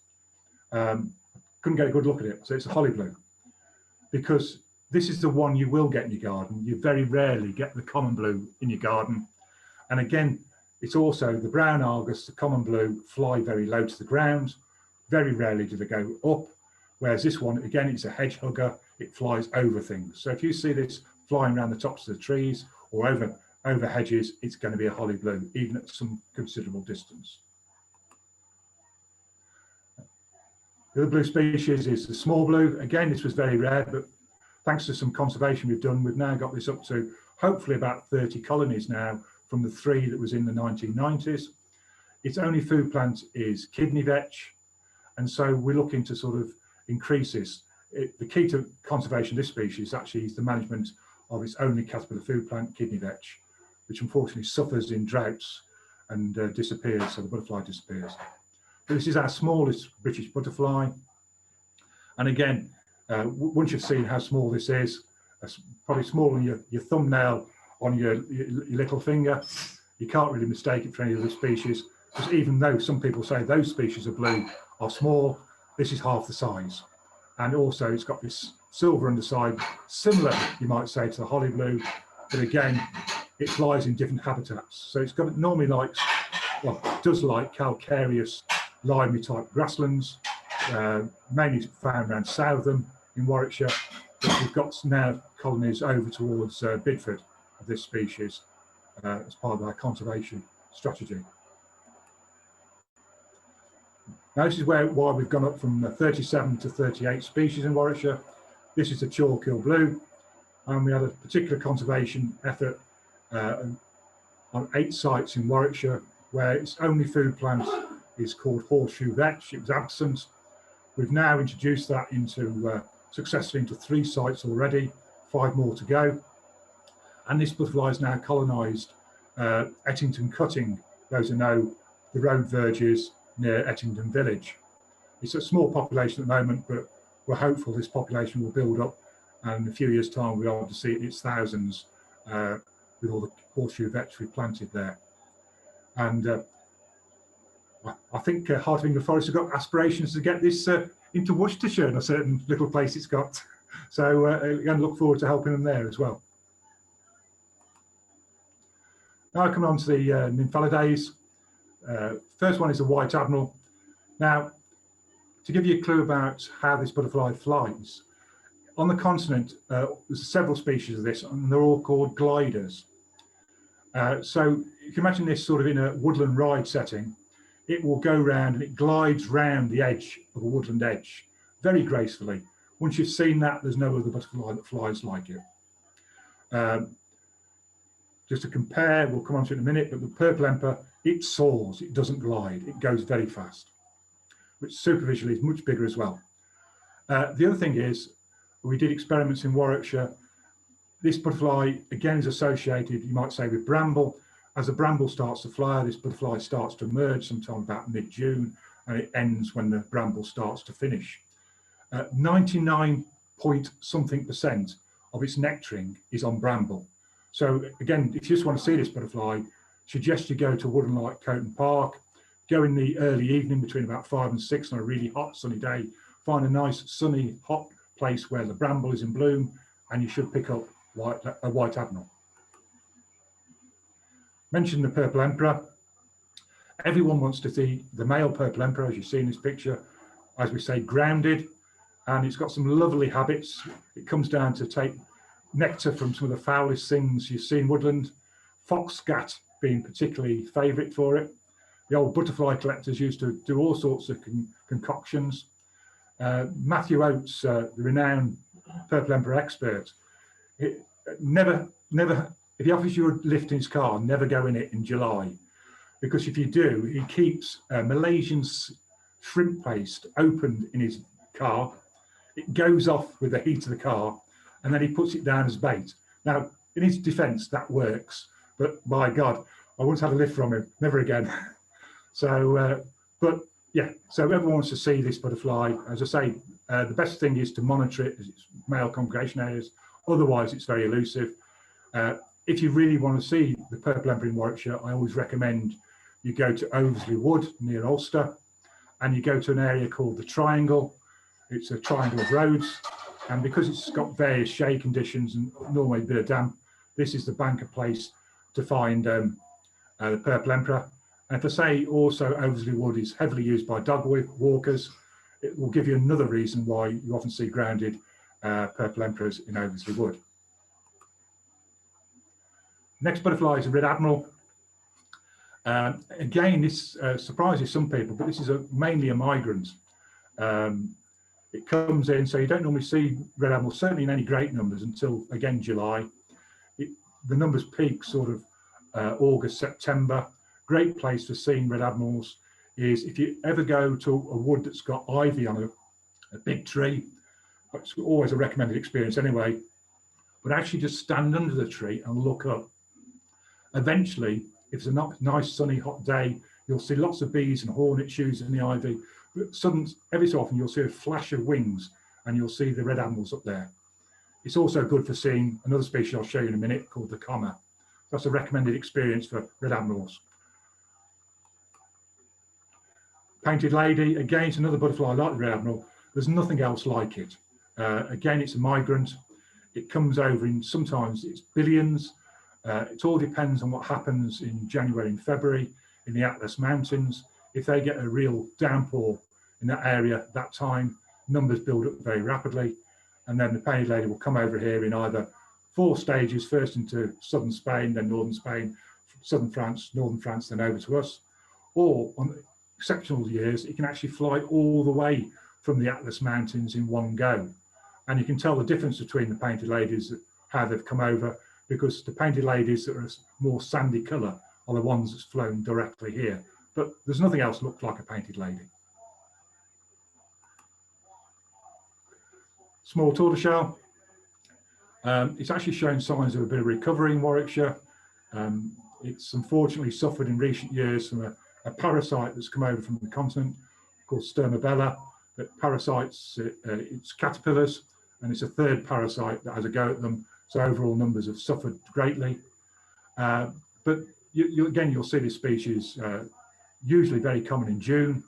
Couldn't get a good look at it. So it's a holly blue. Because this is the one you will get in your garden. You very rarely get the common blue in your garden. And again, it's also the brown Argus, the common blue, fly very low to the ground. Very rarely do they go up. Whereas this one, again, it's a hedge hugger. It flies over things. So if you see this flying around the tops of the trees or over hedges, it's going to be a holly blue, even at some considerable distance. The other blue species is the small blue. Again, this was very rare, but thanks to some conservation we've done, we've now got this up to hopefully about 30 colonies now from the 3 that was in the 1990s. Its only food plant is kidney vetch. And so we're looking to sort of increase this. The key to conservation of this species actually is the management of its only caterpillar food plant, kidney vetch, which unfortunately suffers in droughts and disappears, so the butterfly disappears. But this is our smallest British butterfly. And again, once you've seen how small this is, probably smaller than your thumbnail on your little finger, you can't really mistake it for any other species, because even though some people say those species of blue are small, this is half the size. And also it's got this silver underside, similar, you might say, to the holly blue, but again, it flies in different habitats. So it's got, normally likes, well, it does like calcareous, limey type grasslands, mainly found around Southam in Warwickshire, but we've got now colonies over towards Bidford of this species as part of our conservation strategy. Now this is why we've gone up from 37 to 38 species in Warwickshire. This is the Chalkill blue, and we had a particular conservation effort on 8 sites in Warwickshire where its only food plant is called horseshoe vetch. It was absent. We've now introduced that into successfully into 3 sites already, 5 more to go. And this butterfly is now colonised Ettington Cutting, those who know the road verges near Ettington Village. It's a small population at the moment, but we're hopeful this population will build up, and in a few years' time we'll be able to see its thousands with all the horseshoe vetch we've planted there. And I think Heart of England Forest have got aspirations to get this into Worcestershire in a certain little place it's got. So again, look forward to helping them there as well. Now coming on to the Nymphalidaes. First one is the White Admiral. Now, to give you a clue about how this butterfly flies, on the continent, there's several species of this, and they're all called gliders. So you can imagine this sort of in a woodland ride setting. It will go round and it glides round the edge of a woodland edge very gracefully. Once you've seen that, there's no other butterfly that flies like it. just to compare, we'll come on to it in a minute, but the purple emperor, it soars, it doesn't glide, it goes very fast, which superficially is much bigger as well. The other thing is, we did experiments in Warwickshire. This butterfly, again, is associated, you might say, with bramble. As the bramble starts to flower, this butterfly starts to emerge sometime about mid-June, and it ends when the bramble starts to finish. 99 point something % of its nectaring is on bramble. So again, if you just want to see this butterfly, suggest you go to Woodland like Coton Park, go in the early evening between about 5 and 6 on a really hot sunny day, find a nice sunny hot place where the bramble is in bloom, and you should pick up a white admiral. Mentioned the purple emperor. Everyone wants to see the male purple emperor, as you see in this picture, as we say, grounded, and it's got some lovely habits. It comes down to take nectar from some of the foulest things you see in woodland, foxscat being particularly favourite for it. The old butterfly collectors used to do all sorts of concoctions. Matthew Oates, the renowned purple emperor expert, never, if he offers you a lift in his car, never go in it in July, because if you do, he keeps Malaysian shrimp paste opened in his car. It goes off with the heat of the car, and then he puts it down as bait. Now, in his defence, that works, but my God, I once had a lift from him, never again. So, but yeah, so everyone wants to see this butterfly. As I say, the best thing is to monitor it as its male congregation areas. Otherwise, it's very elusive. If you really want to see the purple emperor in Warwickshire, I always recommend you go to Oversley Wood near Ulster, and you go to an area called the Triangle. It's a triangle of roads, and because it's got various shade conditions and normally a bit of damp, this is the banker place to find the purple emperor. And if I say also Oversley Wood is heavily used by dog walkers, it will give you another reason why you often see grounded purple emperors in Oversley Wood. Next butterfly is a red admiral. Again, this surprises some people, but this is mainly a migrant. It comes in, so you don't normally see red admirals, certainly in any great numbers, until, again, July. The numbers peak sort of August, September. Great place for seeing red admirals is if you ever go to a wood that's got ivy on a big tree. It's always a recommended experience anyway, but actually just stand under the tree and look up. Eventually, if it's a nice sunny hot day, you'll see lots of bees and hornet shoes in the ivy. But every so often you'll see a flash of wings and you'll see the red admirals up there. It's also good for seeing another species I'll show you in a minute called the comma. That's a recommended experience for red admirals. Painted lady, again, it's another butterfly like the red admiral. There's nothing else like it. Again, it's a migrant. It comes over in, sometimes it's billions. It all depends on what happens in January and February in the Atlas Mountains. If they get a real downpour in that area at that time, numbers build up very rapidly. And then the painted lady will come over here in either 4 stages, first into southern Spain, then northern Spain, southern France, northern France, then over to us. Or on exceptional years, it can actually fly all the way from the Atlas Mountains in one go. And you can tell the difference between the painted ladies, how they've come over, because the painted ladies that are a more sandy colour are the ones that's flown directly here. But there's nothing else looked like a painted lady. Small tortoiseshell. It's actually showing signs of a bit of recovery in Warwickshire. It's unfortunately suffered in recent years from a parasite that's come over from the continent called Sturmabella that parasites its caterpillars, and it's a third parasite that has a go at them. So overall numbers have suffered greatly. But you'll see this species usually very common in June.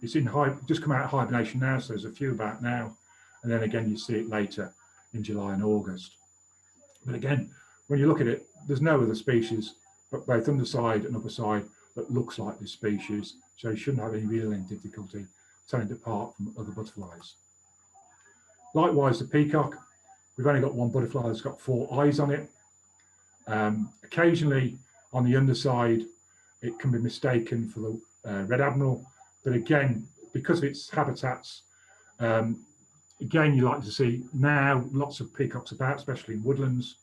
It's just come out of hibernation now, so there's a few about now. And then again, you see it later in July and August. But again, when you look at it, there's no other species, but both underside and upper side, that looks like this species. So you shouldn't have any real difficulty telling it apart from other butterflies. Likewise, the peacock. We've only got one butterfly that's got 4 eyes on it. Occasionally on the underside, it can be mistaken for the red admiral. But again, because of its habitats, again, you like to see now lots of peacocks about, especially in woodlands.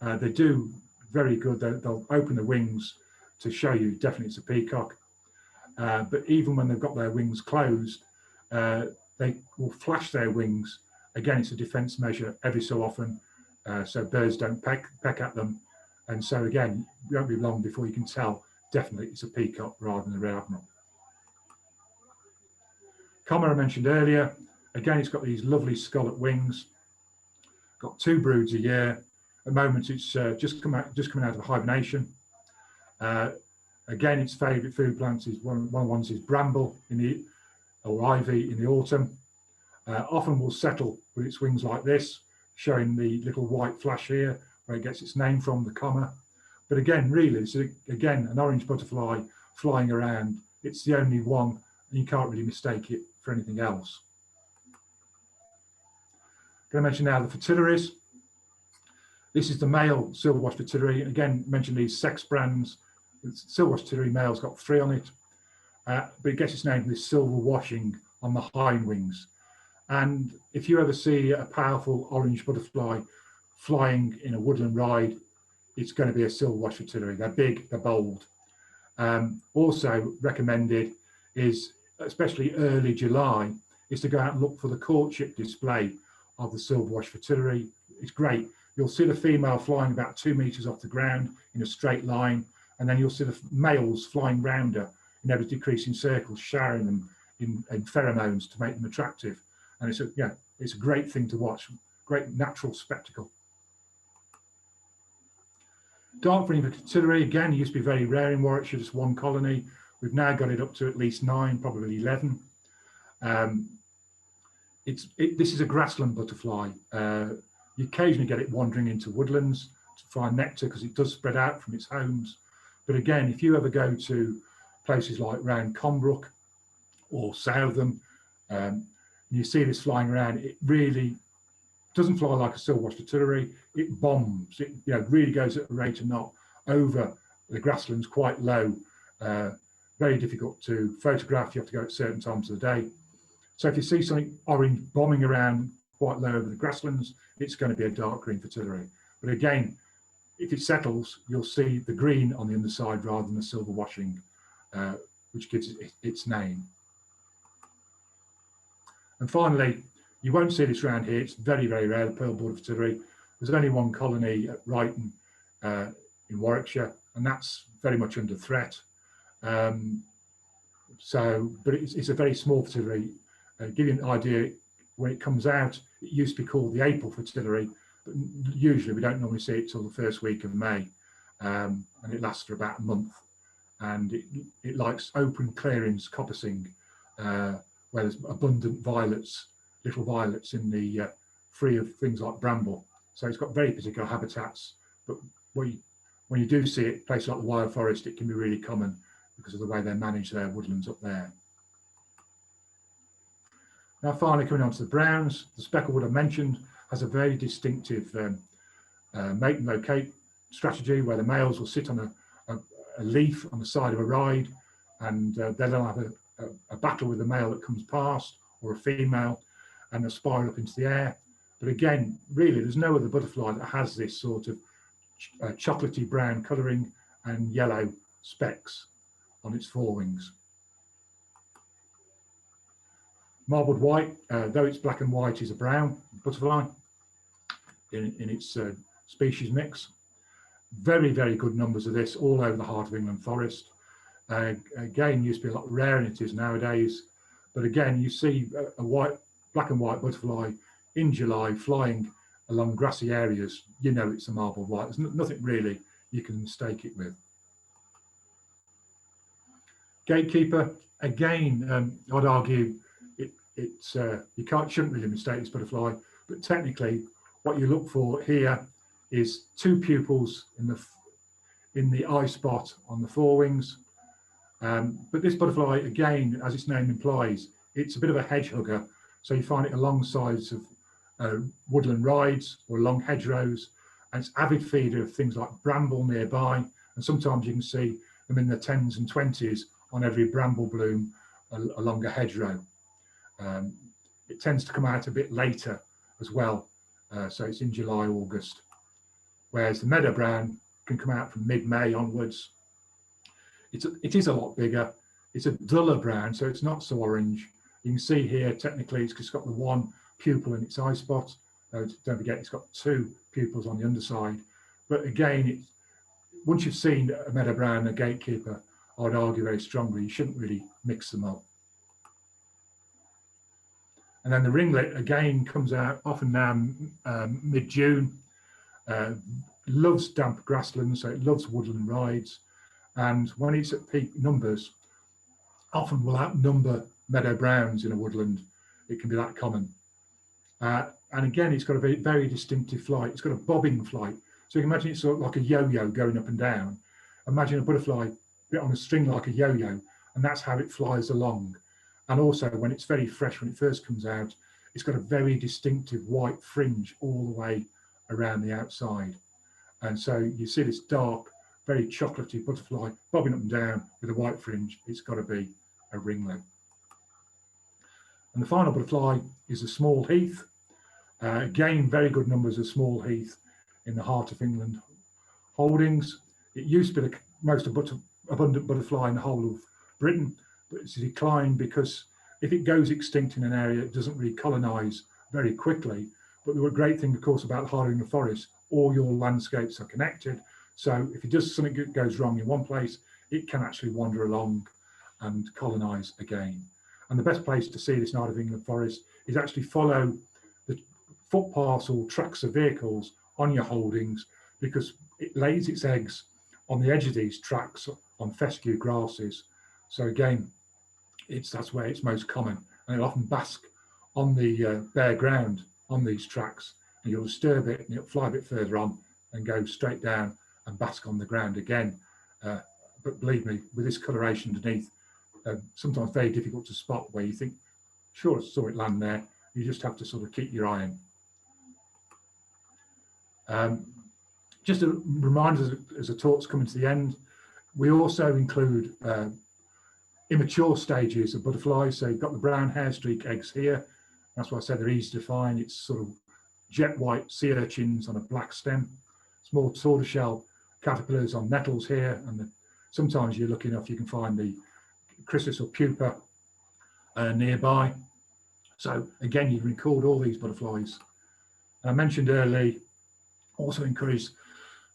They do very good. They'll open the wings to show you definitely it's a peacock. But even when they've got their wings closed, they will flash their wings. Again, it's a defense measure every so often, so birds don't peck at them. And so again, it won't be long before you can tell definitely it's a peacock rather than a red admiral. Comma I mentioned earlier, again, it's got these lovely scallop wings. Got 2 broods a year. At the moment, it's just coming out of hibernation. Again, its favourite food plants is one of the ones is bramble or ivy in the autumn. Often will settle with its wings like this, showing the little white flash here where it gets its name from, the comma. But again, really, it's again an orange butterfly flying around. It's the only one, and you can't really mistake it for anything else. I'm going to mention now the fritillaries. This is the male silver-washed fritillary. Again, mention these sex brands. The silver-washed fritillary male's got 3 on it, but it gets its name from this silver washing on the hind wings. And if you ever see a powerful orange butterfly flying in a woodland ride, it's going to be a silver-washed fritillary. They're big, they're bold. Also recommended is, especially early July, is to go out and look for the courtship display of the silver-washed fritillary. It's great. You'll see the female flying about 2 meters off the ground in a straight line, and then you'll see the males flying round her in ever decreasing circles, showering them in pheromones to make them attractive. And it's a great thing to watch, great natural spectacle. Dark green fritillary, again, used to be very rare in Warwickshire, just 1 colony. We've now got it up to at least 9, probably 11. This is a grassland butterfly. You occasionally get it wandering into woodlands to find nectar because it does spread out from its homes. But again, if you ever go to places like round Combrook or Southam, you see this flying around, it really doesn't fly like a silver-washed fritillary. It bombs. It really goes at a rate of knot over the grasslands, quite low. Very difficult to photograph. You have to go at certain times of the day. So if you see something orange bombing around quite low over the grasslands, it's going to be a dark green fritillary. But again, if it settles, you'll see the green on the underside rather than the silver washing, which gives it its name. And finally, you won't see this around here. It's very, very rare, the pearl border fritillary. There's only 1 colony at Brighton in Warwickshire, and that's very much under threat. But it's a very small fritillary. Give you an idea, when it comes out, it used to be called the April fritillary, but usually we don't normally see it till the first week of May, and it lasts for about a month. And it likes open clearings, coppicing, where there's abundant violets, little violets in the free of things like bramble. So it's got very particular habitats, but when you do see it, places like the Wild Forest, it can be really common because of the way they manage their woodlands up there. Now finally coming on to the browns, the speckled I mentioned has a very distinctive mate and locate strategy where the males will sit on a leaf on the side of a ride, and they'll have a battle with the male that comes past or a female, and they'll spiral up into the air. But again, really, there's no other butterfly that has this sort of chocolatey brown colouring and yellow specks on its forewings. Marbled white, though it's black and white, is a brown butterfly in its species mix. Very, very good numbers of this all over the heart of England forest. Again, used to be a lot rarer than it is nowadays. But again, you see a black and white butterfly in July flying along grassy areas. You know it's a marbled white. There's nothing really you can mistake it with. Gatekeeper, again, I'd argue you shouldn't really mistake this butterfly, but technically what you look for here is 2 pupils in the eye spot on the forewings. But this butterfly, again, as its name implies, it's a bit of a hedge hugger. So you find it along sides of woodland rides or along hedgerows, and it's avid feeder of things like bramble nearby. And sometimes you can see them in the 10s and 20s on every bramble bloom along a hedgerow. It tends to come out a bit later as well. So it's in July, August. Whereas the meadow brown can come out from mid-May onwards. It is a lot bigger. It's a duller brown, so it's not so orange. You can see here, technically, it's got the one pupil in its eye spot. Don't forget, it's got two pupils on the underside. But again, once you've seen a meadow brown and a gatekeeper, I would argue very strongly you shouldn't really mix them up. And then the ringlet, again, comes out often now mid-June. Loves damp grasslands, so it loves woodland rides. And when it's at peak numbers, often will outnumber meadow browns in a woodland. It can be that common. And again, it's got a very, very distinctive flight. It's got a bobbing flight. So you can imagine it's sort of like a yo-yo going up and down. Imagine a butterfly bit on a string like a yo-yo, and that's how it flies along. And also, when it's very fresh, when it first comes out, it's got a very distinctive white fringe all the way around the outside. And so you see this dark, very chocolatey butterfly bobbing up and down with a white fringe. It's got to be a ringlet. And the final butterfly is a small heath. Again, very good numbers of small heath in the heart of England holdings. It used to be the most abundant butterfly in the whole of Britain, but it's declined because if it goes extinct in an area, it doesn't really colonise very quickly. But the great thing, of course, about the heart of England forest, all your landscapes are connected. So if it does something that goes wrong in one place, it can actually wander along and colonise again. And the best place to see this heart of England forest is actually follow the footpaths or tracks of vehicles on your holdings, because it lays its eggs on the edge of these tracks on fescue grasses. So again, that's where it's most common, and it'll often bask on the bare ground on these tracks, and you'll disturb it and it'll fly a bit further on and go straight down and bask on the ground again. But believe me, with this coloration underneath, sometimes very difficult to spot, where you think, sure, I saw it land there. You just have to sort of keep your eye on. Just a reminder, as the talk's coming to the end, we also include immature stages of butterflies. So you've got the brown hair streak eggs here. That's why I said they're easy to find. It's sort of jet white sea urchins on a black stem, small tortoiseshell caterpillars on nettles here, and sometimes you're lucky enough you can find the chrysis or pupa nearby. So again, you can record all these butterflies. And I mentioned earlier, also encourage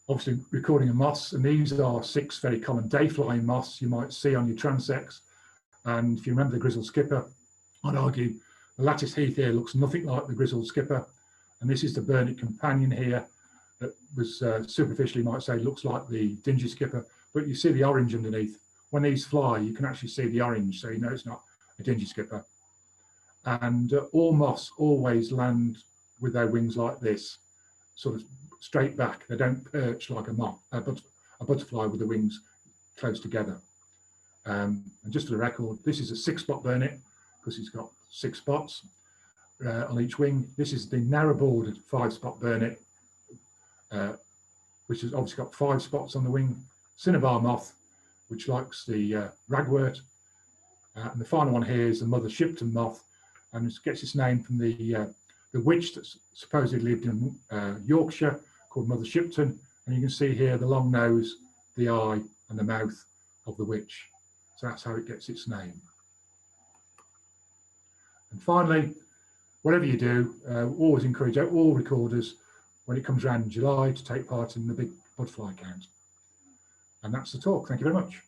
obviously recording of moths, and these are 6 very common day-flying moths you might see on your transects. And if you remember the grizzled skipper, I'd argue the lattice heath here looks nothing like the grizzled skipper, and this is the burnet companion here that was superficially, might say, looks like the dingy skipper, but you see the orange underneath. When these fly, you can actually see the orange, so you know it's not a dingy skipper. And all moths always land with their wings like this, sort of straight back. They don't perch like a moth, a butterfly with the wings close together. And just for the record, this is a 6-spot burnet because it's got 6 spots on each wing. This is the narrow-bordered 5-spot burnet, which has obviously got 5 spots on the wing. Cinnabar moth, which likes the ragwort. And the final one here is the Mother Shipton moth, and it gets its name from the witch that supposedly lived in Yorkshire, called Mother Shipton. And you can see here the long nose, the eye, and the mouth of the witch. So that's how it gets its name. And finally, whatever you do, always encourage all recorders when it comes around in July to take part in the big butterfly count. And that's the talk. Thank you very much.